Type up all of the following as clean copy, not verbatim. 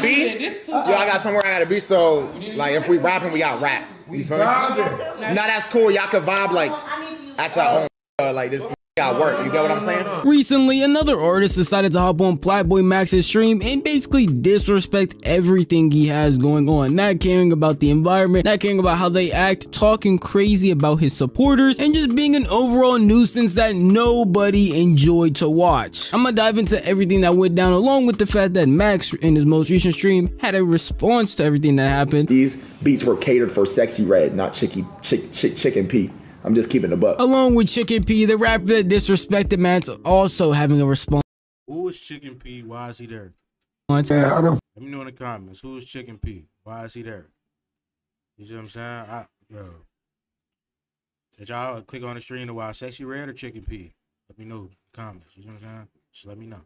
be? Yo, I got somewhere I gotta be. So, like, if we rapping, we got rap. You feel me? Nah, that's cool. Y'all can vibe like at your own. Like this. Got work, you get what I'm saying? Recently, another artist decided to hop on Plaqueboymax's stream and basically disrespect everything he has going on, not caring about the environment, not caring about how they act, talking crazy about his supporters, and just being an overall nuisance that nobody enjoyed to watch. I'm gonna dive into everything that went down, along with the fact that Max, in his most recent stream, had a response to everything that happened. These beats were catered for Sexy Red, not Chicken P. I'm just keeping the buck. Along with Chicken P, the rapper that disrespected Max, also having a response. Who is Chicken P? Why is he there? Let me know in the comments. Who is Chicken P? Why is he there? You see what I'm saying? Did y'all click on the stream to watch Sexy Red or Chicken P? Let me know in the comments. You see what I'm saying? Just let me know.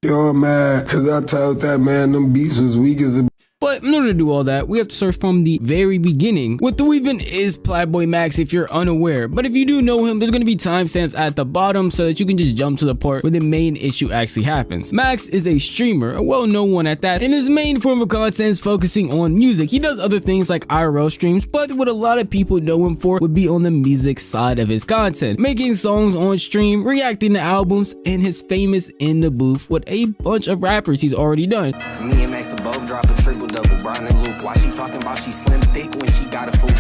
Yo, man, cause I told that man them beats was weak as a. But in order to do all that, we have to start from the very beginning. What the even is Plaqueboymax if you're unaware, but if you do know him, there's going to be timestamps at the bottom so that you can just jump to the part where the main issue actually happens. Max is a streamer, a well-known one at that, and his main form of content is focusing on music. He does other things like IRL streams, but what a lot of people know him for would be on the music side of his content, making songs on stream, reacting to albums, and his famous In the Booth with a bunch of rappers he's already done. Me and Max above drop a triple double, Brown and Luke. Why she talking about she slim thick when she got a fool?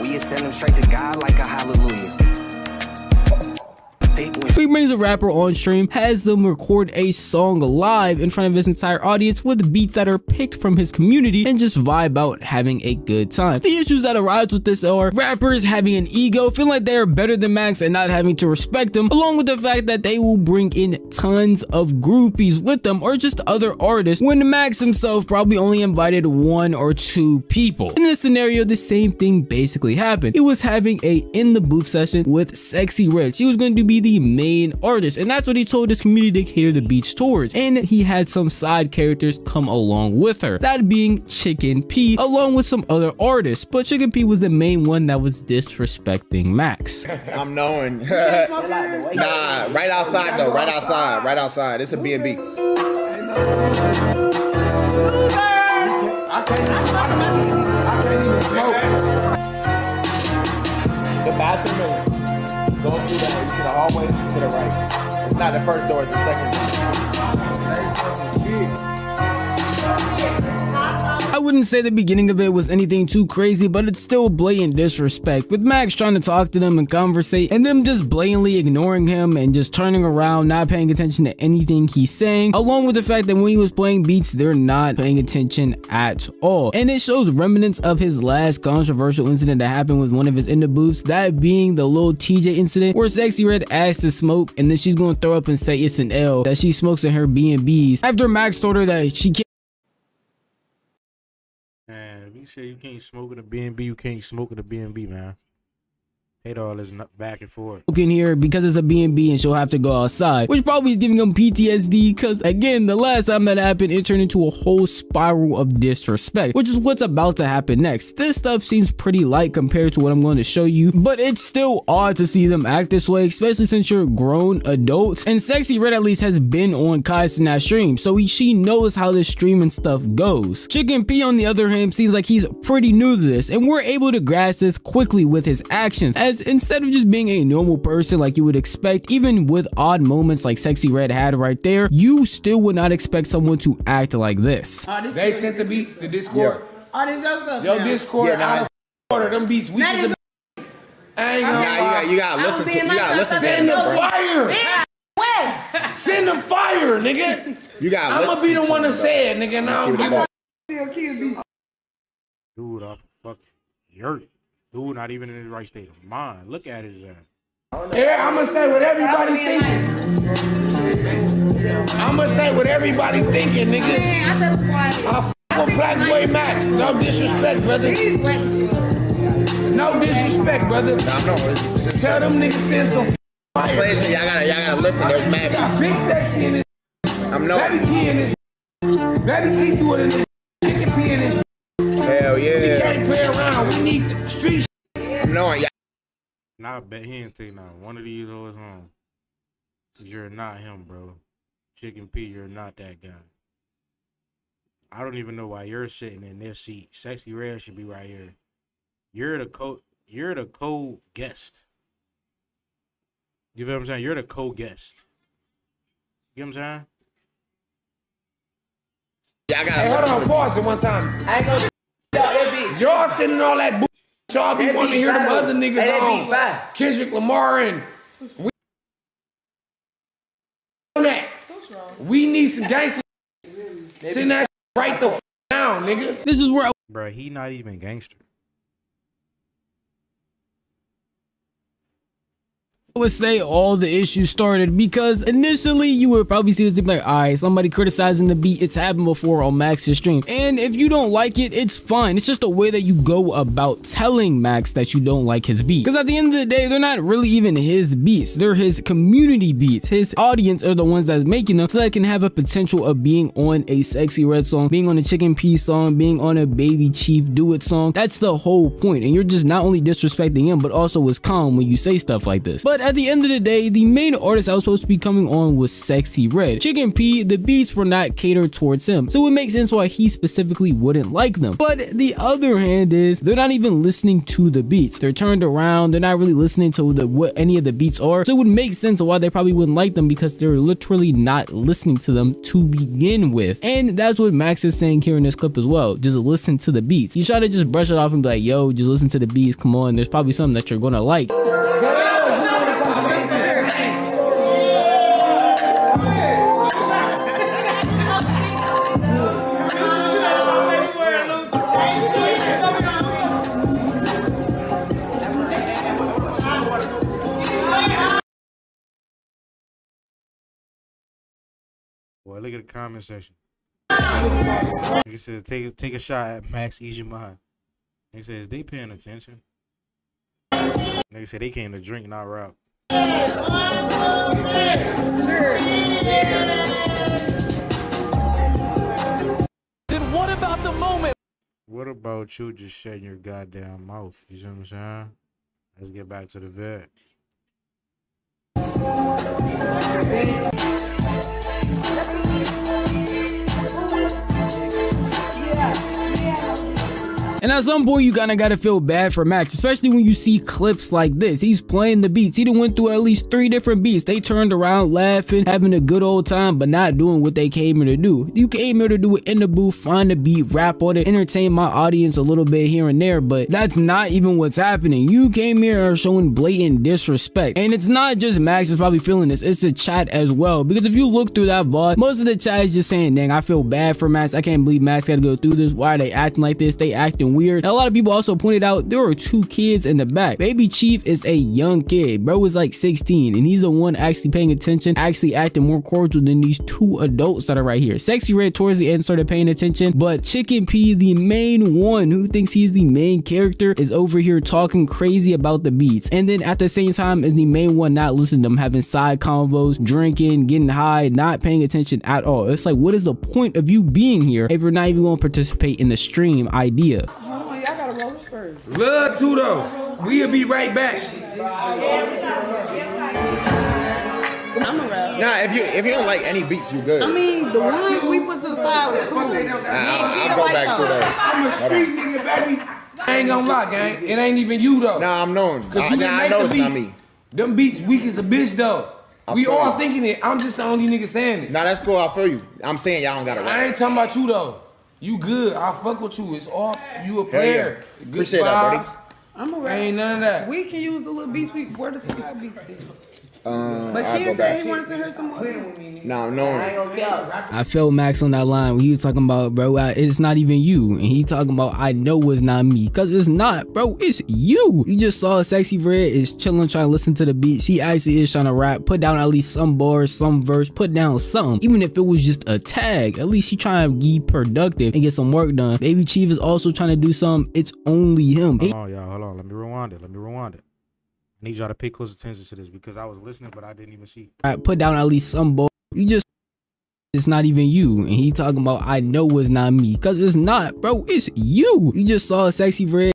We send them straight to God like a hallelujah. He brings a rapper on stream, has them record a song live in front of his entire audience with beats that are picked from his community and just vibe out having a good time. The issues that arise with this are rappers having an ego, feeling like they are better than Max and not having to respect them, along with the fact that they will bring in tons of groupies with them or just other artists when Max himself probably only invited 1 or 2 people. In this scenario, the same thing basically happened. He was having a In the Booth session with Sexy Red. She was going to be the main artist, and that's what he told his community to cater the beats towards, and he had some side characters come along with her, that being Chicken P along with some other artists, but Chicken P was the main one that was disrespecting Max. I'm knowing. Nah, right outside though, right outside. It's a B&B. I can't even smoke. The bathroom is going through that, to the hallway, to the right. It's not the first door, it's the second. I wouldn't say the beginning of it was anything too crazy, but it's still blatant disrespect, with Max trying to talk to them and conversate, and them just blatantly ignoring him and just turning around, not paying attention to anything he's saying, along with the fact that when he was playing beats, they're not paying attention at all. And it shows remnants of his last controversial incident that happened with one of his In the Booths, that being the little TJ incident where Sexy Red asked to smoke and then she's going to throw up and say it's an L that she smokes in her B&Bs after Max told her that she can't. Man, if you say you can't smoke in a B&B, you can't smoke in a B&B, man. Hate all this back and forth. In here because it's a B&B and she'll have to go outside, which probably is giving him PTSD because again, the last time that happened, it turned into a whole spiral of disrespect, which is what's about to happen next. This stuff seems pretty light compared to what I'm going to show you, but it's still odd to see them act this way, especially since you're grown adults, and Sexy Red at least has been on Kai's in that stream, so she knows how this streaming stuff goes. Chicken P on the other hand seems like he's pretty new to this, and we're able to grasp this quickly with his actions, as instead of just being a normal person like you would expect, even with odd moments like Sexy Red had right there, you still would not expect someone to act like this. They sent the beats to Discord. Yeah. Oh, this your stuff. Yo, now. Discord out of order. Them beats weak as a. I ain't gonna lie. You gotta listen to it. You gotta listen to it. Send them fire. Where? Send them fire, nigga. You gotta I'm gonna be the one to say it, nigga. Now Dude, I fuck hurt. Dude, not even in his right state of mind. Look at his ass. Yeah, I'm gonna say what everybody's thinking. I'm gonna say what everybody's thinking, nigga. I fuck with Plaqueboymax. No disrespect, brother. No disrespect, brother. Tell them niggas send some fire. Y'all gotta listen. There's mad. Big Sexy in this. I'm knowing. Baby G in this. Baby G do it in this. Chicken P in this. Hell yeah. We can't play around. We need street. I'm knowing. Nah, I bet he ain't take now one of these hoes home. Cause you're not him, bro. Chicken P, you're not that guy. I don't even know why you're sitting in this seat. Sexy Red should be right here. You're the co-guest. You feel what I'm saying? You're the co-guest. You know what I'm saying? Yeah, I got Hey, hold on, pause it one time. I ain't gonna that beat. Y'all sending all that bullshit. Y'all be wanting to hear them other niggas on. Kendrick Lamar and we on that. We need some gangster. Send that right the down, nigga. This is where Bro, he not even gangster. I would say all the issues started because initially you would probably see this like, all right, somebody criticizing the beat. It's happened before on Max's stream, and if you don't like it, it's fine. It's just the way that you go about telling Max that you don't like his beat, because at the end of the day, they're not really even his beats. They're his community beats. His audience are the ones that's making them, so that can have a potential of being on a Sexy Red song, being on a Chicken P song, being on a Baby Chief Do It song. That's the whole point, and you're just not only disrespecting him, but also was calm when you say stuff like this. But at the end of the day, the main artist that was supposed to be coming on was Sexy Red. Chicken P, the beats were not catered towards him, so it makes sense why he specifically wouldn't like them. But the other hand is, they're not even listening to the beats. They're turned around, they're not really listening to what any of the beats are, so it would make sense of why they probably wouldn't like them, because they're literally not listening to them to begin with. And that's what Max is saying here in this clip as well. Just listen to the beats. You try to just brush it off and be like, yo, just listen to the beats, come on, there's probably something that you're gonna like. Boy, look at the comment section. Nigga says, take a shot at Max, ease your mind. Nigga says, they paying attention. Nigga said, they came to drink, not rap. Then what about the moment? What about you just shutting your goddamn mouth? You see what I'm saying? Let's get back to the vet. And at some point, you kinda gotta feel bad for Max, especially when you see clips like this. He's playing the beats. He done went through at least 3 different beats. They turned around laughing, having a good old time, but not doing what they came here to do. You came here to do it in the booth, find a beat, rap on it, entertain my audience a little bit here and there, but that's not even what's happening. You came here showing blatant disrespect. And it's not just Max is probably feeling this, it's the chat as well. Because if you look through that VOD, most of the chat is just saying, dang, I feel bad for Max. I can't believe Max gotta go through this. Why are they acting like this? They acting weird. And a lot of people also pointed out there are 2 kids in the back. Baby Chief is a young kid. Bro is like 16, and he's the one actually paying attention, actually acting more cordial than these 2 adults that are right here. Sexy Red towards the end started paying attention, but Chicken P, the main one who thinks he's the main character, is over here talking crazy about the beats. And then at the same time is the main one not listening to them, having side convos, drinking, getting high, not paying attention at all. It's like, what is the point of you being here if you're not even going to participate in the stream idea? Love to though. We'll be right back. Nah, if you don't like any beats, you good. I mean, the ones we put to the side were cool. I'll go back through those. I'm a street nigga, baby. I ain't gonna lie, gang. It ain't even you though. Nah, I'm known. I know it's not me. Them beats weak as a bitch though. We all thinking it. I'm just the only nigga saying it. Nah, that's cool. I feel you. I'm saying y'all don't gotta rap. I ain't talking about you though. You good. I fuck with you. It's all you a player. Yeah. Good Appreciate that, buddy. I'm a rap. Ain't none of that. We can use the little beats. Where does the beats? But I'll Kid go said back. he wanted to hear some more. Nah, I'm known. I felt Max on that line when he was talking about, bro, it's not even you. And he talking about, I know it's not me. Cause it's not, bro, it's you. You just saw Sexy Red is chilling, trying to listen to the beats. He actually is trying to rap, put down at least some bars, some verse, put down something. Even if it was just a tag, at least he trying to be productive and get some work done. Baby Chief is also trying to do something. It's only him. Hold on, y'all, hold on. Let me rewind it. I need y'all to pay close attention to this because I was listening, but I didn't even see. Put down at least some bars. You just, it's not even you. And he talking about, I know it's not me. Cause it's not, bro, it's you. You just saw Sexy Red.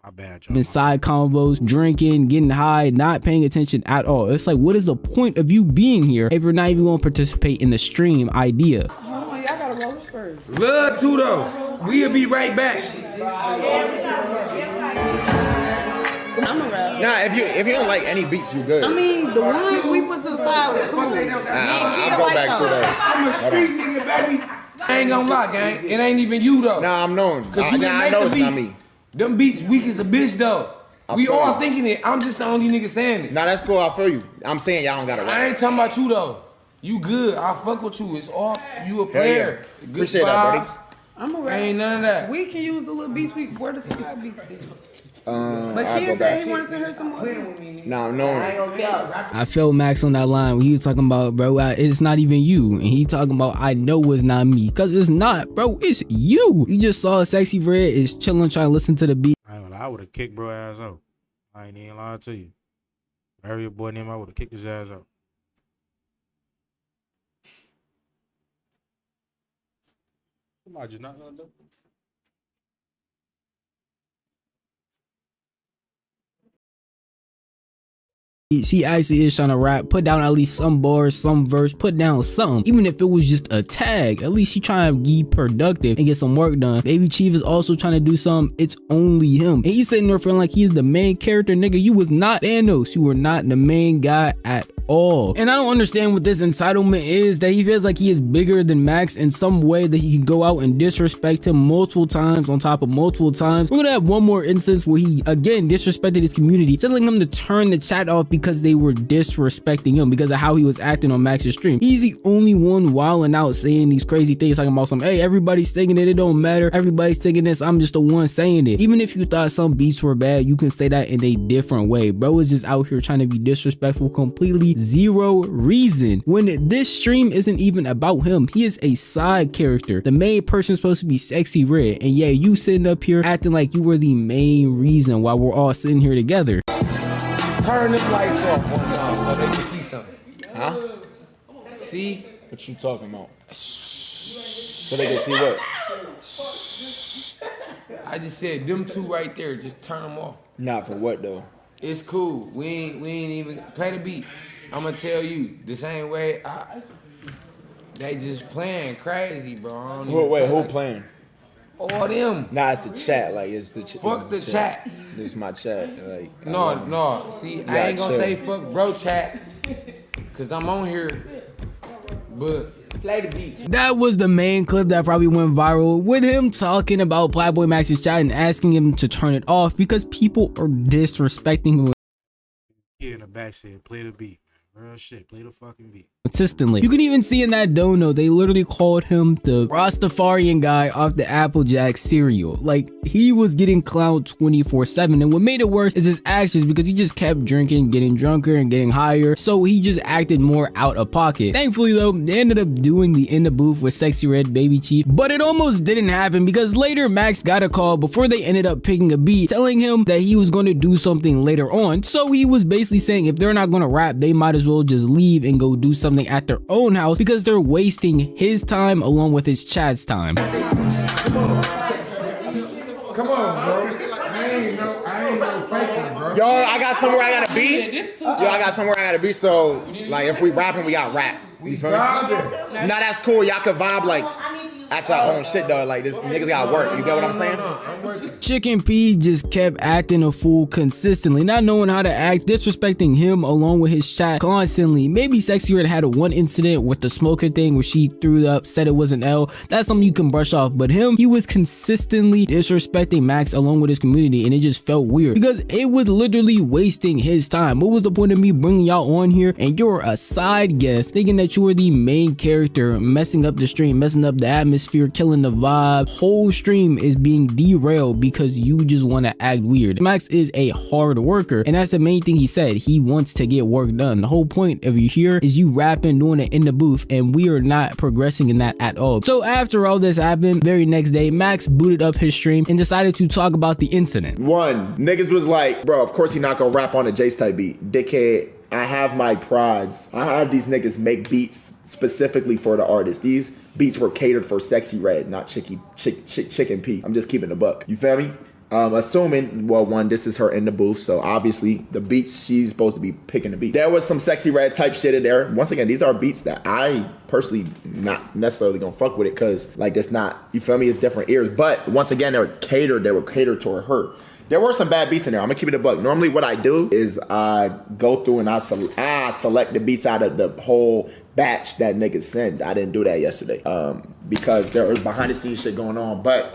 My bad, Been side convos, drinking, getting high, not paying attention at all. It's like, what is the point of you being here if you're not even going to participate in the stream idea? Hold on, y'all gotta roll this first. Love too though. We'll be right back. Nah, if you don't like any beats, you good. I mean, the ones we put to the side were cool. I'll go back through those. I'm a street nigga, baby. I ain't gonna lie, gang. It ain't even you though. Nah, I'm knowing. I know it's not me. Them beats weak as a bitch though. We all thinking it. I'm just the only nigga saying it. Nah, that's cool. I feel you. I'm saying y'all don't gotta rap. I ain't talking about you though. You good. I fuck with you. It's all you a player. Yeah. Good Appreciate that, buddy. I'm a rap. Ain't none of that. We can use the little beats. Where the side beats? But I'll go Kid said back. he wanted to hear some more. Nah, I'm knowing. I felt Max on that line when he was talking about, bro, it's not even you. And he talking about, I know it's not me. Cause it's not, bro, it's you. You just saw Sexy Red is chilling trying to listen to the beat. I would have kicked bro ass out. I ain't even lying to you. Whatever your boy name, I would have kicked his ass out. Somebody just not gonna do. See, Icy is trying to rap, put down at least some bars, some verse, put down something. Even if it was just a tag, at least he trying to be productive and get some work done. Baby Chief is also trying to do something. It's only him. And he's sitting there feeling like he's the main character. Nigga, you was not Thanos. You were not the main guy at all. And I don't understand what this entitlement is, that he feels like he is bigger than Max in some way, that he can go out and disrespect him multiple times on top of multiple times. We're gonna have one more instance where he again disrespected his community, telling him to turn the chat off because they were disrespecting him because of how he was acting on Max's stream. He's the only one wilding out saying these crazy things, talking about some, hey, everybody's singing it, it don't matter, everybody's singing this, I'm just the one saying it. Even if you thought some beats were bad, you can say that in a different way. Bro is just out here trying to be disrespectful, completely zero reason, when this stream isn't even about him. He is a side character. The main person is supposed to be Sexy Red, and yeah, you sitting up here acting like you were the main reason why we're all sitting here together. Turn them lights off one time so they can see something. Huh? See? What you talking about? So they can see what? I just said them two right there. Just turn them off. Not for what though? It's cool. We ain't even play the beat. I'ma tell you the same way. They just playing crazy, bro. Wait, who playing? All them. Nah, it's the chat. Like it's the fuck the chat. This is my chat. Like no. See, I ain't gonna say fuck bro chat, cause I'm on here. But play the beat. That was the main clip that probably went viral, with him talking about Plaqueboymax's chat and asking him to turn it off because people are disrespecting him. Yeah, in the back said, play the beat. Real shit, play the fucking beat. Consistently. You can even see in that dono, they literally called him the Rastafarian guy off the Applejack cereal. Like, he was getting clowned 24/7, and what made it worse is his actions, because he just kept drinking, getting drunker and getting higher, so he just acted more out of pocket. Thankfully though, they ended up doing the in the booth with Sexy Red, Baby Chief, but it almost didn't happen because later Max got a call before they ended up picking a beat, telling him that he was going to do something later on. So he was basically saying if they're not going to rap, they might as well just leave and go do something at their own house because they're wasting his time along with his chat's time. Come on, bro. I ain't no faking, bro. Yo, I got somewhere I gotta be. So, like, if we rapping, we got rap. You feel me? Nah, that's cool. Y'all can vibe like at your own shit though. Like this niggas got work. You get what I'm saying? Chicken P just kept acting a fool consistently, not knowing how to act, disrespecting him along with his chat constantly. Maybe Sexy Red had one incident with the smoker thing where she threw up, said it was an L. That's something you can brush off, but him, he was consistently disrespecting Max along with his community, and it just felt weird because it was literally wasting his time. What was the point of me bringing y'all on here and you're a side guest thinking that you were the main character, messing up the stream, messing up the atmosphere, killing the vibe? Whole stream is being derailed because you just want to act weird. Max is a hard worker, and that's the main thing he said. He wants to get work done. The whole point of you here is you rapping, doing it in the booth, and we are not progressing in that at all. So after all this happened, very next day, Max booted up his stream and decided to talk about the incident. One, niggas was like, bro, of course he not gonna rap on a Jace type beat. Dickhead, I have my prides. I have these niggas make beats specifically for the artist. These beats were catered for Sexy Red, not Chicken P. I'm just keeping the buck. You feel me? Assuming, well, one, this is her in the booth, so obviously the beats, she's supposed to be picking the beat. There was some Sexy Red type shit in there. Once again, these are beats that I personally not necessarily gonna fuck with it, because like it's not, you feel me, it's different ears. But once again, they were catered toward her. There were some bad beats in there. I'm gonna keep it a buck. Normally what I do is I go through and I select the beats out of the whole batch that niggas send. I didn't do that yesterday because there was behind the scenes shit going on. But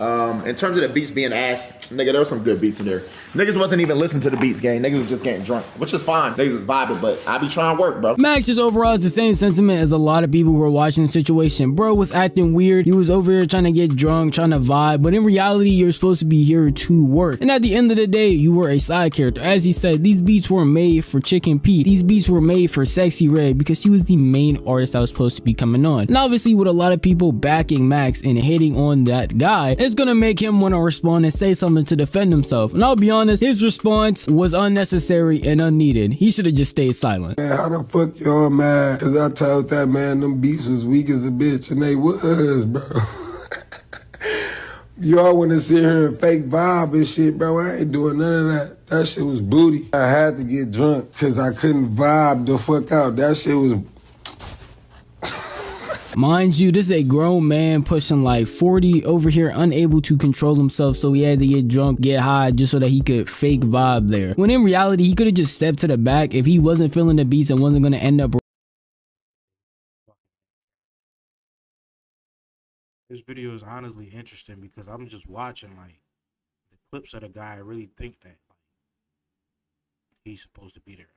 in terms of the beats being ass, nigga, there were some good beats in there. Niggas wasn't even listening to the beats, gang. Niggas was just getting drunk, which is fine. Niggas was vibing, but I be trying to work, bro. Max just overall has the same sentiment as a lot of people who were watching the situation. Bro was acting weird. He was over here trying to get drunk, trying to vibe, but in reality, you're supposed to be here to work. And at the end of the day, you were a side character. As he said, these beats were made for Chicken Pete. These beats were made for Sexy Red because she was the main artist that was supposed to be coming on. And obviously, with a lot of people backing Max and hating on that guy, it's gonna make him want to respond and say something to defend himself. And I'll be honest, his response was unnecessary and unneeded. He should have just stayed silent. Man, how the fuck y'all mad? Cause I told that man them beats was weak as a bitch, and they was, bro. Y'all wanna sit here and fake vibe and shit, bro. I ain't doing none of that. That shit was booty. I had to get drunk cause I couldn't vibe the fuck out. That shit was... Mind you, this is a grown man pushing like 40 over here, unable to control himself, so he had to get drunk, get high, just so that he could fake vibe there. When in reality, he could have just stepped to the back if he wasn't feeling the beats and wasn't going to end up... This video is honestly interesting because I'm just watching like the clips of the guy. I really think that like, he's supposed to be there.